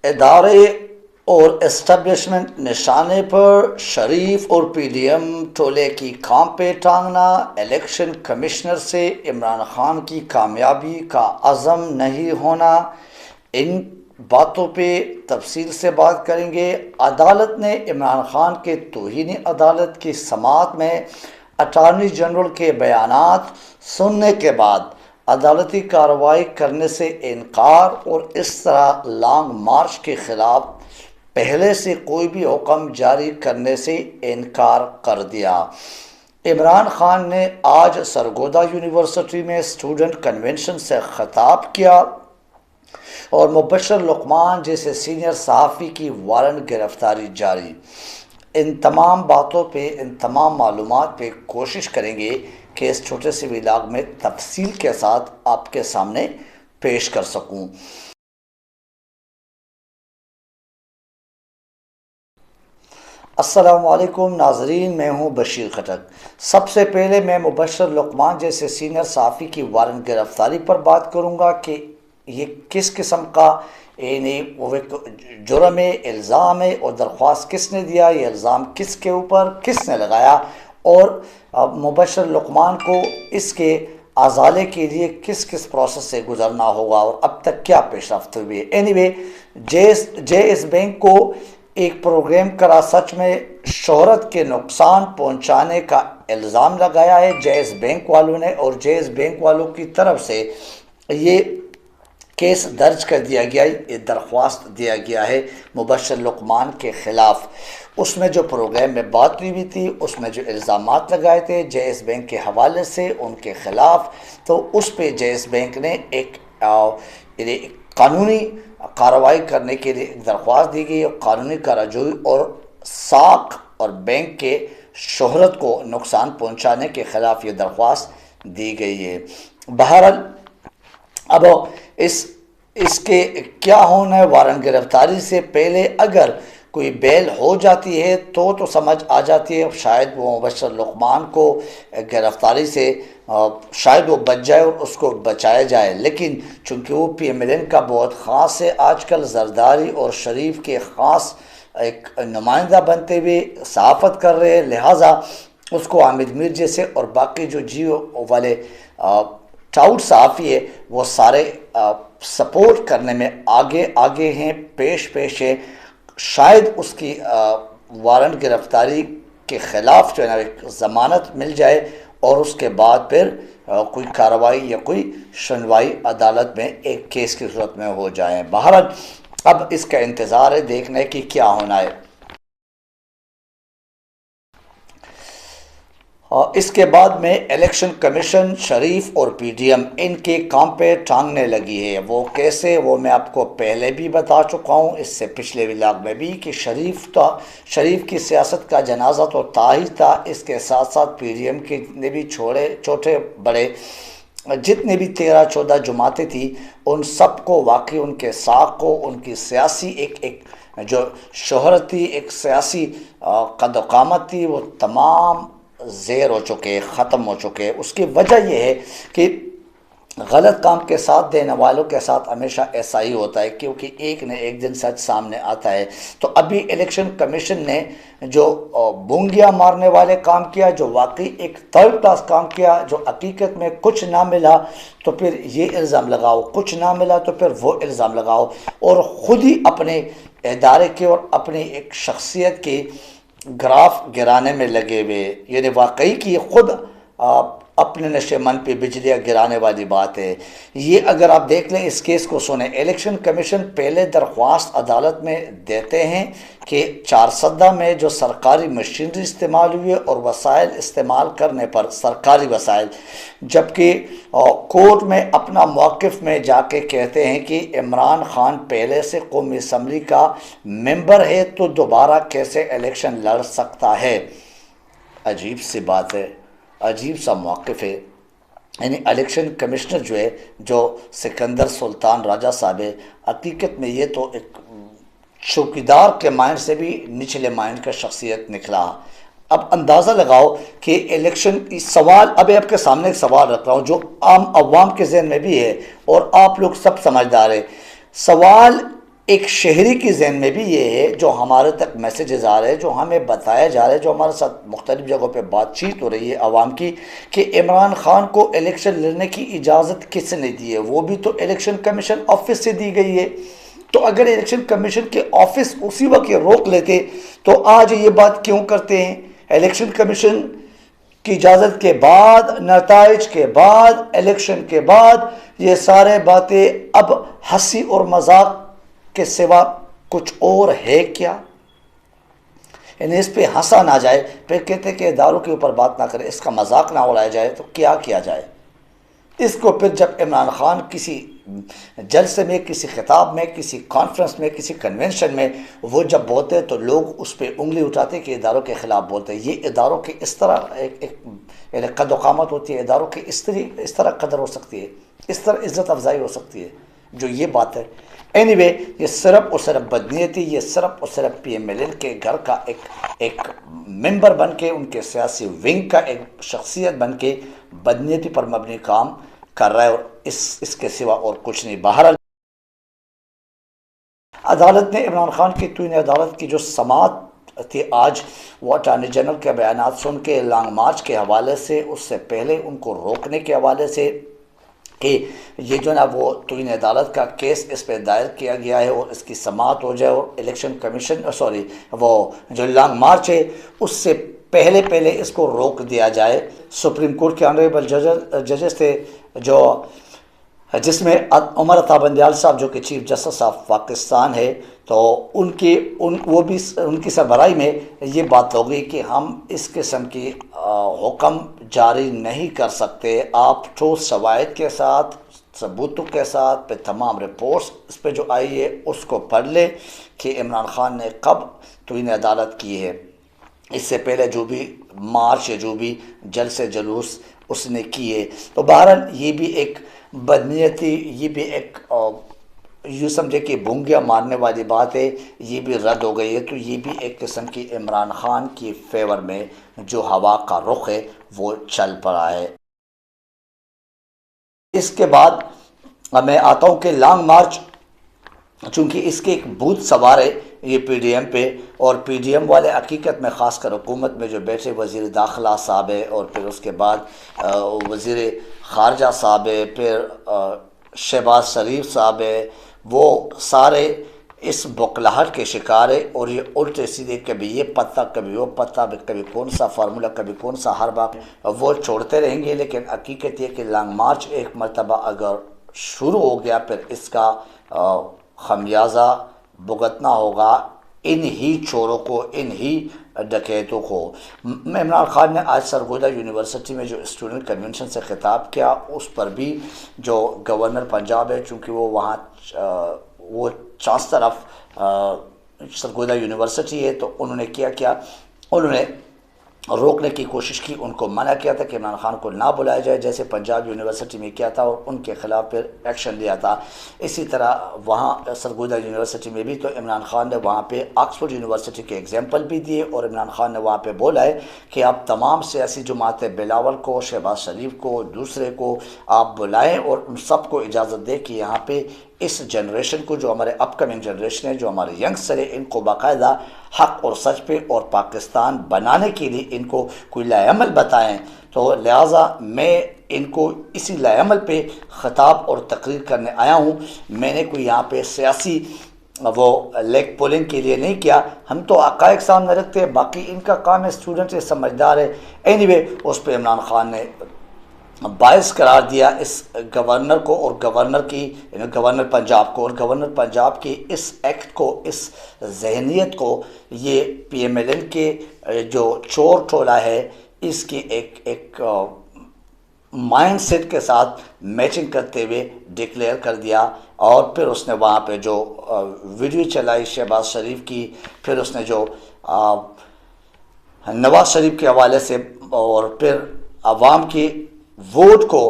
ادارے اور اسٹیبلشمنٹ نشانے پر شریف اور پی ڈی ایم ٹولے کی کام پہ ٹانگنا، الیکشن کمشنر سے عمران خان کی کامیابی کا عزم نہیں ہونا، ان باتوں پہ تفصیل سے بات کریں گے۔ عدالت نے عمران خان کے توہین عدالت کی سماعت میں اٹارنی جنرل کے بیانات سننے کے بعد عدالتی کارروائی کرنے سے انکار اور اس طرح لانگ مارچ کے خلاف پہلے سے کوئی بھی حکم جاری کرنے سے انکار کر دیا۔ عمران خان نے آج سرگودا یونیورسٹی میں اسٹوڈنٹ کنونشن سے خطاب کیا اور مبشر لقمان جیسے سینئر صحافی کی وارنٹ گرفتاری جاری۔ ان تمام باتوں پہ، ان تمام معلومات پہ کوشش کریں گے کہ اس چھوٹے سے ولاگ میں تفصیل کے ساتھ آپ کے سامنے پیش کر سکوں۔ السلام علیکم ناظرین، میں ہوں بشیر خٹک۔ سب سے پہلے میں مبشر لقمان جیسے سینئر صحافی کی وارنٹ گرفتاری پر بات کروں گا کہ یہ کس قسم کا جرم ہے، الزام ہے اور درخواست کس نے دیا، یہ الزام کس کے اوپر کس نے لگایا، اور مبشر لقمان کو اس کے ازالے کے لیے کس کس پروسیس سے گزرنا ہوگا اور اب تک کیا پیش رفت ہوئی ہے۔ Any way, J S bank کو ایک پروگرام کرا سچ میں شہرت کے نقصان پہنچانے کا الزام لگایا ہے جے ایس بینک والوں نے، اور جے ایس بینک والوں کی طرف سے یہ کیس درج کر دیا گیا، یہ درخواست دیا گیا ہے مبشر لقمان کے خلاف۔ اس میں جو پروگرام میں بات ہوئی تھی، اس میں جو الزامات لگائے تھے جے ایس بینک کے حوالے سے ان کے خلاف، تو اس پہ جے ایس بینک نے ایک قانونی کارروائی کرنے کے لیے درخواست دی گئی، اور قانونی کارروائی اور ساکھ اور بینک کے شہرت کو نقصان پہنچانے کے خلاف یہ درخواست دی گئی ہے۔ بہرحال اب اس کے کیا ہونا ہے، وارنٹ گرفتاری سے پہلے اگر کوئی بیل ہو جاتی ہے تو سمجھ آ جاتی ہے شاید وہ مبشر لقمان کو گرفتاری سے شاید وہ بچ جائے اور اس کو بچایا جائے، لیکن چونکہ وہ پی ایم ایل این کا بہت خاص ہے، آج کل زرداری اور شریف کے خاص ایک نمائندہ بنتے ہوئے صحافت کر رہے ہیں، لہٰذا اس کو حامد میر جیسے اور باقی جو جیو والے ٹاؤٹ صحافی ہے وہ سارے سپورٹ کرنے میں آگے ہیں، پیش ہیں۔ شاید اس کی وارنٹ گرفتاری کے خلاف جو ہے نا ایک ضمانت مل جائے اور اس کے بعد پھر کوئی کارروائی یا کوئی سنوائی عدالت میں ایک کیس کی صورت میں ہو جائے۔ بہرحال اب اس کا انتظار ہے دیکھنے کی کیا ہونا ہے۔ اس کے بعد میں الیکشن کمیشن شریف اور پی ڈی ایم ان کے کام پہ ٹانگنے لگی ہے۔ وہ کیسے، وہ میں آپ کو پہلے بھی بتا چکا ہوں، اس سے پچھلے ولاگ میں بھی، کہ شریف کی سیاست کا جنازہ تو تھا ہی تھا، اس کے ساتھ ساتھ پی ڈی ایم کے جتنے بھی چھوٹے بڑے جتنے بھی 13-14 جماعتیں تھیں، ان سب کو واقعی ان کے ساکھ کو، ان کی سیاسی ایک جو شہرت تھی، ایک سیاسی قد و قامت تھی، وہ تمام زیر ہو چکے، ختم ہو چکے۔ اس کی وجہ یہ ہے کہ غلط کام کے ساتھ دینے والوں کے ساتھ ہمیشہ ایسا ہی ہوتا ہے، کیونکہ ایک نہ ایک دن سچ سامنے آتا ہے۔ تو ابھی الیکشن کمیشن نے جو بونگیاں مارنے والے کام کیا، جو واقعی ایک تھرڈ کلاس کام کیا، جو حقیقت میں کچھ نہ ملا تو پھر یہ الزام لگاؤ، کچھ نہ ملا تو پھر وہ الزام لگاؤ، اور خود ہی اپنے ادارے کے اور اپنی ایک شخصیت کی گراف گرانے میں لگے ہوئے، یعنی واقعی کہ خود اپنے نشے من پہ بجلیاں گرانے والی بات ہے یہ۔ اگر آپ دیکھ لیں اس کیس کو سنیں، الیکشن کمیشن پہلے درخواست عدالت میں دیتے ہیں کہ 4 میں جو سرکاری مشینری استعمال ہوئی ہے اور وسائل استعمال کرنے پر سرکاری وسائل، جبکہ کورٹ میں اپنا موقف میں جا کے کہتے ہیں کہ عمران خان پہلے سے قومی اسمبلی کا ممبر ہے تو دوبارہ کیسے الیکشن لڑ سکتا ہے۔ عجیب سی بات ہے، عجیب سا موقف ہے۔ یعنی الیکشن کمشنر جو ہے، جو سکندر سلطان راجہ صاحب ہے، حقیقت میں یہ تو ایک چوکیدار کے مائنڈ سے بھی نچلے مائنڈ کا شخصیت نکلا۔ اب اندازہ لگاؤ کہ الیکشن سوال، اب آپ کے سامنے ایک سوال رکھ رہا ہوں جو عام عوام کے ذہن میں بھی ہے اور آپ لوگ سب سمجھدار ہیں۔ سوال ایک شہری کی ذہن میں بھی یہ ہے، جو ہمارے تک میسیجز آ رہے ہیں، جو ہمیں بتایا جا رہا ہے، جو ہمارے ساتھ مختلف جگہوں پہ بات چیت ہو رہی ہے عوام کی، کہ عمران خان کو الیکشن لڑنے کی اجازت کس نے دی ہے؟ وہ بھی تو الیکشن کمیشن آفس سے دی گئی ہے۔ تو اگر الیکشن کمیشن کے آفس اسی وقت یہ روک لیتے تو آج یہ بات کیوں کرتے ہیں؟ الیکشن کمیشن کی اجازت کے بعد، نتائج کے بعد، الیکشن کے بعد، یہ سارے باتیں اب ہنسی اور مذاق کے سوا کچھ اور ہے کیا؟ یعنی اس پہ ہنسا نہ جائے، پھر کہتے ہیں کہ اداروں کے اوپر بات نہ کرے، اس کا مذاق نہ اڑایا جائے، تو کیا کیا جائے؟ اس کو پھر جب عمران خان کسی جلسے میں، کسی خطاب میں، کسی کانفرنس میں، کسی کنونشن میں وہ جب بولتے ہیں تو لوگ اس پہ انگلی اٹھاتے کہ اداروں کے خلاف بولتے ہیں۔ یہ اداروں کی اس طرح یعنی قد و قامت ہوتی ہے، اداروں کی اس طرح قدر ہو سکتی ہے، اس طرح عزت افزائی ہو سکتی ہے، جو یہ بات ہے۔ اینی وے، یہ صرف اور صرف بدنیتی، یہ صرف اور صرف پی ایم ایل این کے گھر کا ایک ممبر بن کے، ان کے سیاسی ونگ کا ایک شخصیت بن کے بدنیتی پر مبنی کام کر رہا ہے، اور اس کے سوا اور کچھ نہیں۔ بہرحال عدالت نے عمران خان کی توہین عدالت کی جو سماعت تھی آج، وہ اٹارنی جنرل کے بیانات سن کے، لانگ مارچ کے حوالے سے، اس سے پہلے ان کو روکنے کے حوالے سے کہ یہ جو نا وہ توہین عدالت کا کیس اس پہ دائر کیا گیا ہے اور اس کی سماعت ہو جائے، اور الیکشن کمیشن وہ جو لانگ مارچ ہے اس سے پہلے اس کو روک دیا جائے۔ سپریم کورٹ کے آنریبل ججز تھے، جس میں عمر عطا بندیال صاحب جو کہ چیف جسٹس آف پاکستان ہے، تو ان کی سربراہی میں یہ بات ہو گئی کہ ہم اس قسم کی حکم جاری نہیں کر سکتے۔ آپ ٹھوس شواہد کے ساتھ، ثبوتوں کے ساتھ، پہ تمام رپورٹس اس پہ جو آئی ہے اس کو پڑھ لے کہ عمران خان نے کب توہین عدالت کی ہے، اس سے پہلے جو بھی مارچ یا جو بھی جلسے جلوس اس نے کیے۔ تو بہرحال یہ بھی ایک بدنیتی، یہ بھی ایک یوں سمجھے کہ بھونگیا مارنے والی بات ہے، یہ بھی رد ہو گئی ہے۔ تو یہ بھی ایک قسم کی عمران خان کی فیور میں جو ہوا کا رخ ہے وہ چل پڑا ہے۔ اس کے بعد میں آتا ہوں کہ لانگ مارچ، چونکہ اس کے ایک بھوت سوار ہے یہ پی ڈی ایم پہ، اور پی ڈی ایم والے حقیقت میں خاص کر حکومت میں جو بیٹھے وزیر داخلہ صاحب ہے، اور پھر اس کے بعد وزیر خارجہ صاحب ہے، پھر شہباز شریف صاحب ہے، وہ سارے اس بکلاہٹ کے شکار ہے، اور یہ الٹے سیدھے کبھی یہ پتہ کبھی وہ پتہ، کبھی کون سا فارمولہ، کبھی کون سا حربہ وہ چھوڑتے رہیں گے۔ لیکن حقیقت یہ کہ لانگ مارچ ایک مرتبہ اگر شروع ہو گیا، پھر اس کا خمیازہ بھگتنا ہوگا ان ہی چوروں کو، ان ہی ڈکیتوں کو۔ عمران خان نے آج سرگودا یونیورسٹی میں جو اسٹوڈنٹ کنونشن سے خطاب کیا، اس پر بھی جو گورنر پنجاب ہے، چونکہ وہ وہاں وہ چانسلر آف سرگودا یونیورسٹی ہے، تو انہوں نے کیا انہوں نے روکنے کی کوشش کی، ان کو منع کیا تھا کہ عمران خان کو نہ بلایا جائے، جیسے پنجاب یونیورسٹی میں کیا تھا، اور ان کے خلاف پھر ایکشن لیا تھا۔ اسی طرح وہاں سرگودا یونیورسٹی میں بھی تو عمران خان نے وہاں پہ آکسفورڈ یونیورسٹی کے ایگزامپل بھی دیے، اور عمران خان نے وہاں پہ بولا ہے کہ آپ تمام سیاسی جماعتیں، بلاول کو، شہباز شریف کو، دوسرے کو آپ بلائیں، اور ان سب کو اجازت دیں کہ یہاں پہ اس جنریشن کو، جو ہمارے اپ کمنگ جنریشن ہے، جو ہمارے ینگسٹر ہے، ان کو باقاعدہ حق اور سچ پہ اور پاکستان بنانے کے لیے ان کو کوئی لائے عمل بتائیں۔ تو لہٰذا میں ان کو اسی لائے عمل پہ خطاب اور تقریر کرنے آیا ہوں۔ میں نے کوئی یہاں پہ سیاسی وہ لیگ پولنگ کے لیے نہیں کیا، ہم تو حقائق سامنے رکھتے ہیں، باقی ان کا کام ہے، اسٹوڈنٹ ہے، سمجھدار ہے۔ اینی وے، اس پہ عمران خان نے باعث قرار دیا اس گورنر کو، اور گورنر کی گورنر پنجاب کو، اور گورنر پنجاب کی اس ایکٹ کو، اس ذہنیت کو، یہ پی ایم ایل این کے جو چور ٹولہ ہے اس کی ایک مائنڈ سیٹ کے ساتھ میچنگ کرتے ہوئے ڈکلیئر کر دیا۔ اور پھر اس نے وہاں پہ جو ویڈیو چلائی شہباز شریف کی، پھر اس نے جو نواز شریف کے حوالے سے، اور پھر عوام کی ووٹ کو،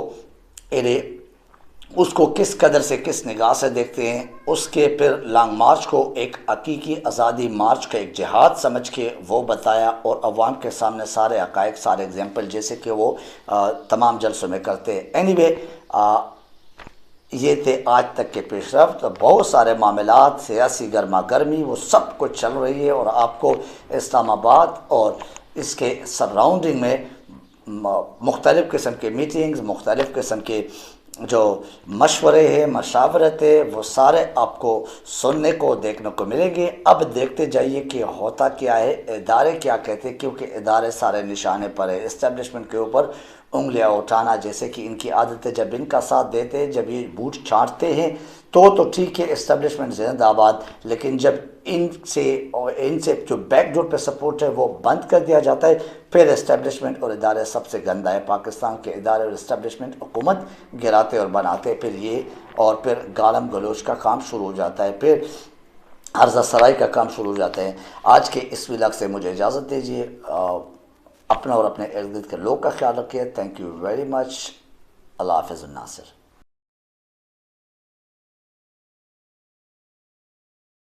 اس کو کس قدر سے، کس نگاہ سے دیکھتے ہیں، اس کے پھر لانگ مارچ کو ایک حقیقی آزادی مارچ کا ایک جہاد سمجھ کے وہ بتایا، اور عوام کے سامنے سارے حقائق، سارے اگزامپل جیسے کہ وہ تمام جلسوں میں کرتے ہیں۔ اینی وے، یہ تھے آج تک کے پیش رفت. بہت سارے معاملات، سیاسی گرما گرمی، وہ سب کچھ چل رہی ہے، اور آپ کو اسلام آباد اور اس کے سراؤنڈنگ میں مختلف قسم کے میٹنگز، مختلف قسم کے جو مشورے ہیں، مشاورت ہے، وہ سارے آپ کو سننے کو، دیکھنے کو ملیں گے. اب دیکھتے جائیے کہ ہوتا کیا ہے، ادارے کیا کہتے ہیں، کیونکہ ادارے سارے نشانے پر ہے. اسٹیبلشمنٹ کے اوپر انگلیاں اٹھانا، جیسے کہ ان کی عادت ہے، جب ان کا ساتھ دیتے ہیں، جب یہ بوٹ چھانٹتے ہیں تو ٹھیک ہے، اسٹیبلشمنٹ زندہ آباد. لیکن جب ان سے جو بیک ڈور پہ سپورٹ ہے وہ بند کر دیا جاتا ہے، پھر اسٹیبلشمنٹ اور ادارے سب سے گندہ ہے. پاکستان کے ادارے اور اسٹیبلشمنٹ حکومت گراتے اور بناتے، پھر یہ اور پھر گالم گلوچ کا کام شروع ہو جاتا ہے، پھر عرضہ سرائی کا کام شروع ہو جاتے ہیں. آج کے اس ولاگ سے مجھے اجازت دیجیے. اپنا اور اپنے ارد گرد کے لوگ کا خیال رکھیے. Thank you very much. اللہ حافظ الناصر.